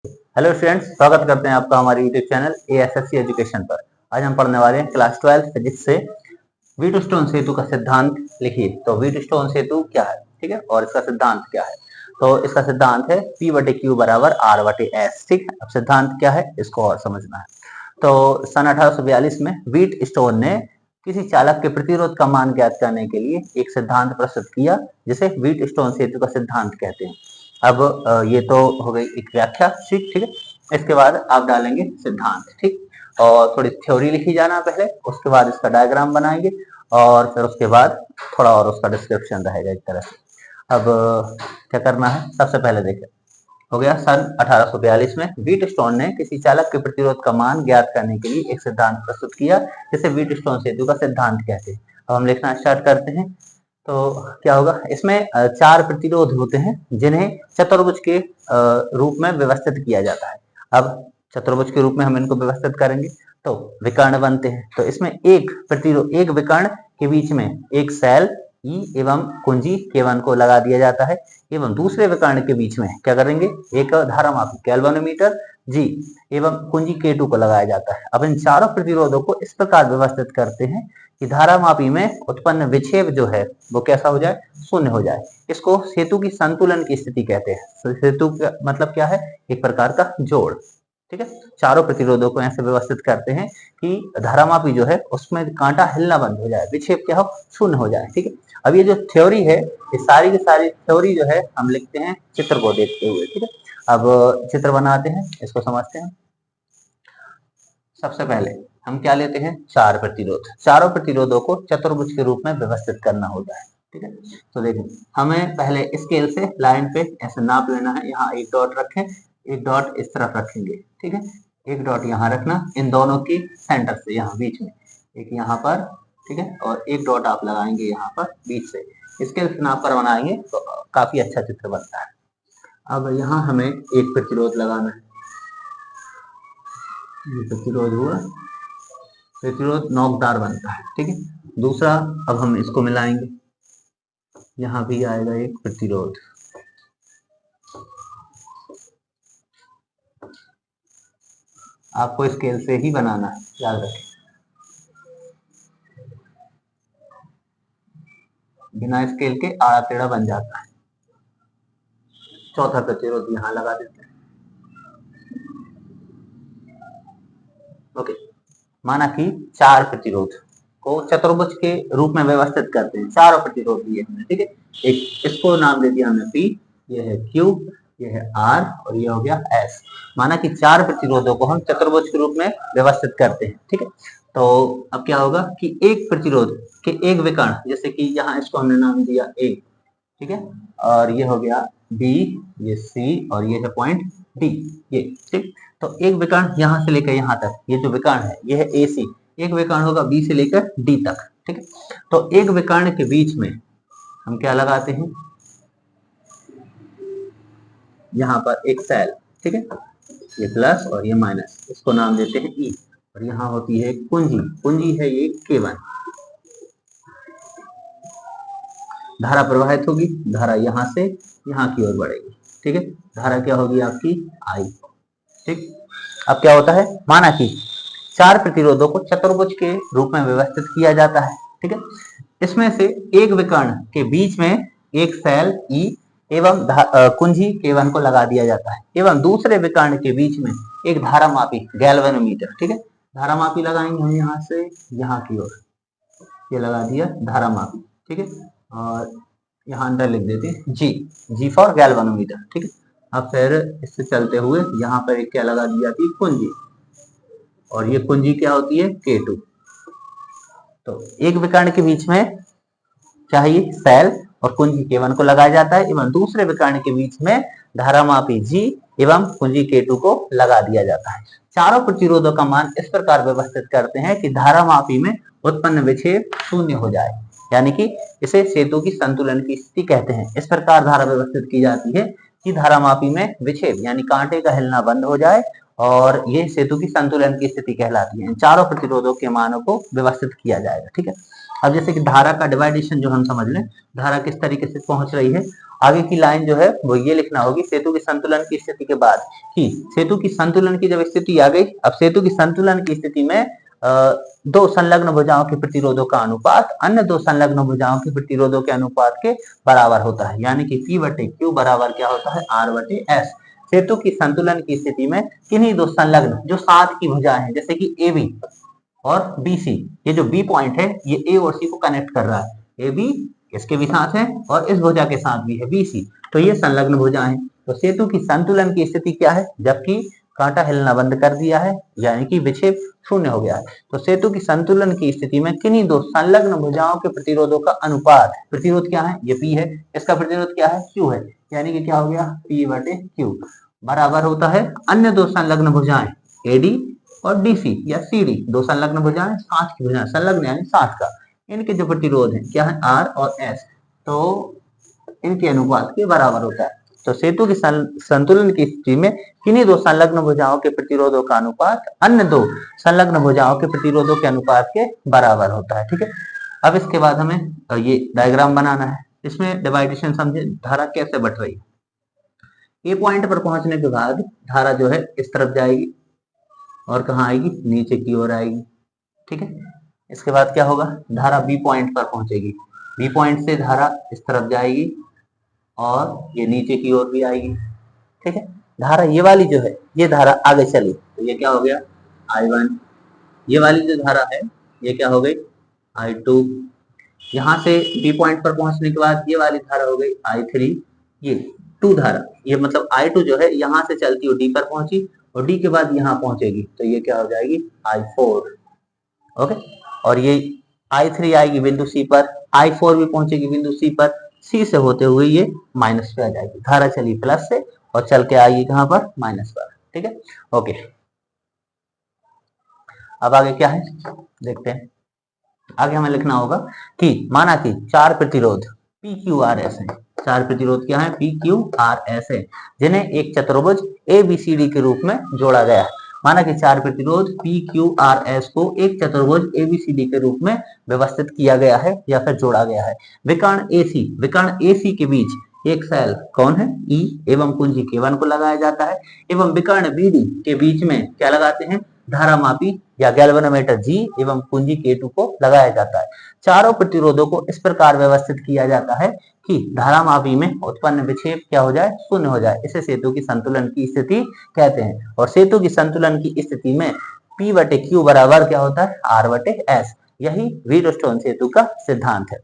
Hello students, स्वागत करते हैं आपका हमारे यूट्यूब चैनल एएसएससी एजुकेशन पर। आज हम पढ़ने वाले हैं क्लास 12 फिजिक्स से व्हीटस्टोन सेतु का सिद्धांत लिखिए। तो व्हीटस्टोन सेतु क्या है, ठीक है, और इसका सिद्धांत क्या है। तो इसका सिद्धांत है P/Q बराबर R/S। ठीक है, अब सिद्धांत क्या है इसको और समझना है। तो सन 1842 में व्हीटस्टोन ने किसी चालक के प्रतिरोध का मान ज्ञात करने के लिए एक सिद्धांत प्रस्तुत किया, जिसे व्हीटस्टोन सेतु का सिद्धांत कहते हैं। अब ये तो हो गई एक व्याख्या, ठीक है। इसके बाद आप डालेंगे सिद्धांत, ठीक, और थोड़ी थ्योरी लिखी जाना पहले, उसके बाद इसका डायग्राम बनाएंगे और फिर उसके बाद थोड़ा और उसका डिस्क्रिप्शन रहेगा एक तरह से। अब क्या करना है, सबसे पहले देखें, हो गया सन 1842 में व्हीटस्टोन ने किसी चालक के प्रतिरोध का मान ज्ञात करने के लिए एक सिद्धांत प्रस्तुत किया, जिसे व्हीटस्टोन सेतु का सिद्धांत कहते हैं। अब हम लिखना स्टार्ट करते हैं। तो क्या होगा, इसमें चार प्रतिरोध होते हैं जिन्हें चतुर्भुज के रूप में व्यवस्थित किया जाता है। अब चतुर्भुज के रूप में हम इनको व्यवस्थित करेंगे तो विकर्ण बनते हैं। तो इसमें एक प्रतिरोध, एक विकर्ण के बीच में एक सेल E एवं कुंजी K1 को लगा दिया जाता है, एवं दूसरे विकर्ण के बीच में क्या करेंगे, एक धारामापी गैल्वेनोमीटर G एवं कुंजी K2 को लगाया जाता है। अब इन चारों प्रतिरोधों को इस प्रकार व्यवस्थित करते हैं कि धारामापी में उत्पन्न विक्षेप जो है वो कैसा हो जाए, शून्य हो जाए। इसको सेतु की संतुलन की स्थिति कहते हैं। सेतु का मतलब क्या है, एक प्रकार का जोड़, ठीक है। चारों प्रतिरोधों को ऐसे व्यवस्थित करते हैं कि धारामापी जो है उसमें कांटा हिलना बंद हो जाए, विक्षेप क्या हो, शून्य हो जाए, ठीक है। अब ये जो थ्योरी है, ये सारी की सारी थ्योरी जो है हम लिखते हैं चित्र को देखते हुए, ठीक है। अब चित्र बनाते हैं, इसको समझते हैं। सबसे पहले हम क्या लेते हैं, चार प्रतिरोध। चारों प्रतिरोधों को चतुर्भुज के रूप में व्यवस्थित करना होता है, ठीक है। तो देखो, हमें पहले स्केल से लाइन पे ऐसे नाप लेना है। यहाँ एक डॉट रखें, एक डॉट इस तरफ रखेंगे, ठीक है। एक डॉट यहाँ रखना, इन दोनों की सेंटर से, यहाँ बीच में, एक यहाँ पर, ठीक है, और एक डॉट आप लगाएंगे यहाँ पर बीच से। स्केल से नाप कर बनाएंगे तो काफी अच्छा चित्र बनता है। अब यहाँ हमें एक प्रतिरोध लगाना है, प्रतिरोध हुआ, प्रतिरोध नोकदार बनता है, ठीक है। दूसरा, अब हम इसको मिलाएंगे, यहां भी आएगा एक प्रतिरोध। आपको स्केल से ही बनाना है, याद रखें, बिना स्केल के आड़ा टेढ़ा बन जाता है। चौथा प्रतिरोध यहां लगा देते हैं। ओके, माना कि चार प्रतिरोध को चतुर्भुज के रूप में व्यवस्थित करते हैं। चारों प्रतिरोध दिए हमने, ठीक है। एक इसको नाम दे दिया हमने P, ये है Q, ये है R और ये हो गया S। माना कि चार प्रतिरोधों को हम चतुर्भुज के रूप में व्यवस्थित करते हैं, ठीक है। तो अब क्या होगा कि एक प्रतिरोध के एक विकर्ण, जैसे कि यहाँ इसको हमने नाम दिया A, ठीक है, और ये हो गया B, ये C और ये है पॉइंट D, ये, ठीक। तो एक विकर्ण यहाँ से लेकर यहाँ तक, ये जो विकर्ण है ये है AC। एक विकर्ण होगा B से लेकर D तक, ठीक है। तो एक विकर्ण के बीच में हम क्या लगाते हैं, यहाँ पर एक सेल, ठीक है, ये प्लस और ये माइनस, इसको नाम देते हैं E। और यहाँ होती है कुंजी, कुंजी है ये K1। धारा प्रवाहित होगी, धारा यहाँ से यहाँ की ओर बढ़ेगी, ठीक है। धारा क्या होगी आपकी I, ठीक। अब क्या होता है, माना कि चार प्रतिरोधों को चतुर्भुज के रूप में व्यवस्थित किया जाता है, ठीक है। इसमें से एक विकर्ण के बीच में एक सेल E एवं कुंजी K1 को लगा दिया जाता है, एवं दूसरे विकर्ण के बीच में एक धारामापी गैल्वेनोमीटर, ठीक है। धारामापी लगाएंगे हम यहाँ से यहाँ की ओर, ये लगा दिया धारामापी, ठीक है। और यहाँ अंदर लिख देते हैं जी फॉर गैल्वेनोमीटर, ठीक है। अब फिर इससे चलते हुए यहाँ पर एक क्या लगा दी जाती है, कुंजी, और ये कुंजी क्या होती है, K2। तो एक विकर्ण के बीच में चाहिए सेल और कुंजी K1 को लगाया जाता है, एवं दूसरे विकर्ण के बीच में धारामापी G एवं कुंजी K2 को लगा दिया जाता है। चारों प्रतिरोधों का मान इस प्रकार व्यवस्थित करते हैं कि धारामापी में उत्पन्न विक्षेप शून्य हो जाए, यानी कि इसे सेतु की संतुलन की स्थिति कहते हैं। इस प्रकार धारा व्यवस्थित की जाती है कि धारामापी में विक्षेप यानी कांटे का हिलना बंद हो जाए, और ये सेतु की संतुलन की स्थिति कहलाती है। चारों प्रतिरोधों के मानों को व्यवस्थित किया जाएगा, ठीक है। अब जैसे कि धारा का डिवाइडेशन जो हम समझ लें, धारा किस तरीके से पहुंच रही है, आगे की लाइन जो है वो ये लिखना होगी, सेतु की संतुलन की स्थिति के बाद कि सेतु की संतुलन की जब स्थिति आ गई, अब सेतु की संतुलन की स्थिति में दो संलग्न भुजाओं के प्रतिरोधों का अनुपात अन्य दो संलग्न भुजाओं के प्रतिरोधों के अनुपात के बराबर होता है, यानी कि P बटे Q बराबर क्या होता है, R बटे S। सेतु की संतुलन की स्थिति में किन्हीं दो संलग्न जो साथ की भुजाएं हैं, जैसे कि AB और BC, ये जो B पॉइंट है ये A और C को कनेक्ट कर रहा है, AB इसके भी साथ है और इस भुजा के साथ भी है BC, तो ये संलग्न भुजा है। तो सेतु की संतुलन की स्थिति क्या है, जबकि कांटा हिलना बंद कर दिया है, यानी कि विक्षेप शून्य हो गया है। तो सेतु की संतुलन की स्थिति में किन्हीं दो संलग्न भुजाओं के प्रतिरोधों का अनुपात, प्रतिरोध क्या है, ये P है, इसका प्रतिरोध क्या है, Q है, यानी कि क्या हो गया, P बटे Q बराबर होता है अन्य दो संलग्न भुजाएं AD और DC या CD, दो संलग्न भुजाएं साथ की भुजाएं, संलग्न यानी साथ का, इनके जो प्रतिरोध है क्या है, R और S, तो इनके अनुपात के बराबर होता है। तो सेतु की संतुलन की स्थिति में किन्हीं दो संलग्न भुजाओं के प्रतिरोधों का अनुपात अन्य दो संलग्न भुजाओं के प्रतिरोधों के अनुपात के बराबर होता है, ठीक है। अब इसके बाद हमें ये डायग्राम बनाना है, इसमें डिवाइडेशन समझे, धारा कैसे बट रही है। ए पॉइंट पर पहुंचने के बाद धारा जो है इस तरफ जाएगी और कहाँ आएगी, नीचे की ओर आएगी, ठीक है। इसके बाद क्या होगा, धारा बी पॉइंट पर पहुंचेगी, बी पॉइंट से धारा इस तरफ जाएगी और ये नीचे की ओर भी आएगी, ठीक है। धारा ये वाली जो है ये धारा आगे चली तो ये क्या हो गया, I1, ये वाली जो धारा है ये क्या हो गई, I2, यहाँ से बी पॉइंट पर पहुंचने के बाद ये वाली धारा हो गई I3, ये 2 धारा, ये मतलब I2 जो है यहाँ से चलती हुई D पर पहुंची और D के बाद यहाँ पहुंचेगी तो ये क्या हो जाएगी, I4, ओके। और ये I3 आएगी बिंदु C पर, I4 भी पहुंचेगी बिंदु C पर, C से होते हुए ये माइनस पे आ जाएगी, धारा चली प्लस से और चल के आएगी कहां पर, माइनस पर, ठीक है, ओके। अब आगे क्या है देखते हैं। आगे हमें लिखना होगा कि माना कि चार प्रतिरोध PQRS है, चार प्रतिरोध क्या है, PQRS है, जिन्हें एक चतुर्भुज ABCD के रूप में जोड़ा गया है। माना कि चार प्रतिरोध PQRS को एक चतुर्भुज ABCD के रूप में व्यवस्थित किया गया है या फिर जोड़ा गया है। विकर्ण AC के बीच एक सेल कौन है, E एवं कुंजी K1 को लगाया जाता है एवं विकर्ण BD के बीच में क्या लगाते हैं, धारामापी या गैल्वेनोमीटर G एवं कुंजी K2 को लगाया जाता है। चारों प्रतिरोधों को इस प्रकार व्यवस्थित किया जाता है कि धारामापी में उत्पन्न विक्षेप क्या हो जाए, शून्य हो जाए। इसे सेतु की संतुलन की स्थिति कहते हैं। और सेतु की संतुलन की स्थिति में P बटे Q बराबर क्या होता है, R बटे S। यही व्हीटस्टोन सेतु का सिद्धांत है।